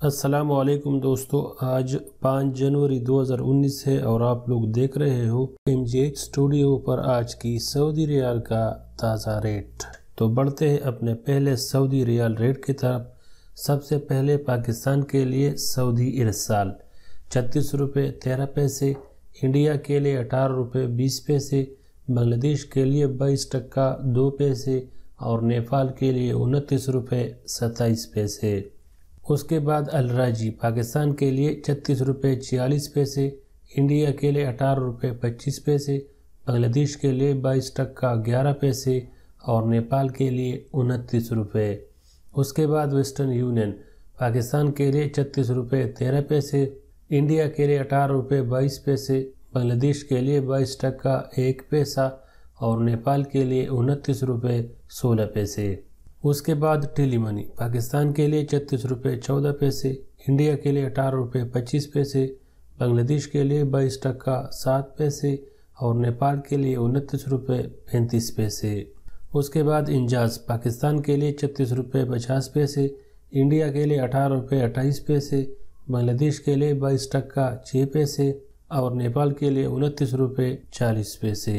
अस्सलामुअलैकुम दोस्तों, आज 5 जनवरी 2019 है और आप लोग देख रहे हो एमजेज स्टूडियो पर आज की सऊदी रियाल का ताज़ा रेट। तो बढ़ते हैं अपने पहले सऊदी रियाल रेट की तरफ। सबसे पहले पाकिस्तान के लिए सऊदी इरसाल 36 रुपये 13 पैसे, इंडिया के लिए 18 रुपये 20 पैसे, बांग्लादेश के लिए 22 टका 2 पैसे और नेपाल के लिए 29 रुपये 27 पैसे। उसके बाद अलराजी पाकिस्तान के लिए 36 रुपये 46 पैसे, इंडिया के लिए 18 रुपये 25 पैसे, बांग्लादेश के लिए 22 टका 11 पैसे और नेपाल के लिए 29 रुपये। उसके बाद वेस्टर्न यूनियन पाकिस्तान के लिए 36 रुपये 13 पैसे, इंडिया के लिए 18 रुपये 22 पैसे, बांग्लादेश के लिए 22 टका 1 पैसा और नेपाल के लिए 29 रुपये 16 पैसे। उसके बाद टेली मनी पाकिस्तान के लिए 36 रुपये 14 पैसे, इंडिया के लिए 18 रुपये 25 पैसे, बांग्लादेश के लिए 22 टका 7 पैसे और नेपाल के लिए 29 रुपये 35 पैसे। उसके बाद इंजाज पाकिस्तान के लिए 36 रुपये 50 पैसे, इंडिया के लिए 18 रुपये 28 पैसे, बांग्लादेश के लिए 22 टका 6 पैसे और नेपाल के लिए 29 रुपये 40 पैसे।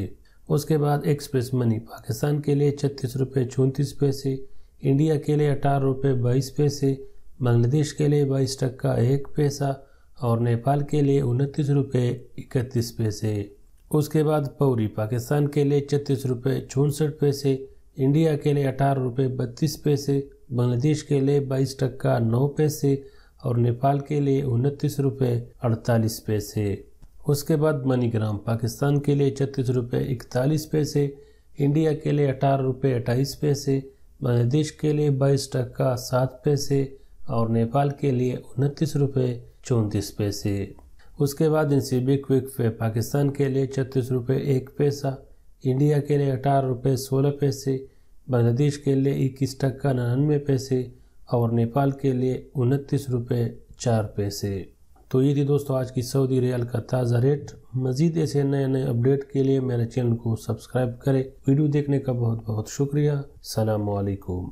उसके बाद एक्सप्रेस मनी पाकिस्तान के लिए 36 रुपये 34 पैसे, इंडिया के लिए 18 रुपये 22 पैसे, बांग्लादेश के लिए 22 टका 1 पैसा और नेपाल के लिए 29 रुपये 31 पैसे। उसके बाद पौरी पाकिस्तान के लिए 36 रुपये 64 पैसे, इंडिया के लिए 18 रुपये 32 पैसे, बांग्लादेश के लिए 22 टका 9 पैसे और नेपाल के लिए 29 रुपये 48 पैसे। उसके बाद मनीग्राम पाकिस्तान के लिए 36 रुपये 41 पैसे, इंडिया के लिए 18 रुपये 28 पैसे, बांग्लादेश के लिए 22 टका 7 पैसे और नेपाल के लिए 29 रुपये 34 पैसे। उसके बाद इनसीबी क्विक पे पाकिस्तान के लिए 36 रुपये 1 पैसा, इंडिया के लिए 18 रुपये 16 पैसे, बांग्लादेश के लिए 21 टका 99 पैसे और नेपाल के लिए 29 रुपये 4 पैसे। तो ये थी दोस्तों आज की सऊदी रियाल का ताज़ा रेट। मज़ीद ऐसे नए नए अपडेट के लिए मेरे चैनल को सब्सक्राइब करें। वीडियो देखने का बहुत बहुत शुक्रिया। सलाम वालेकुम।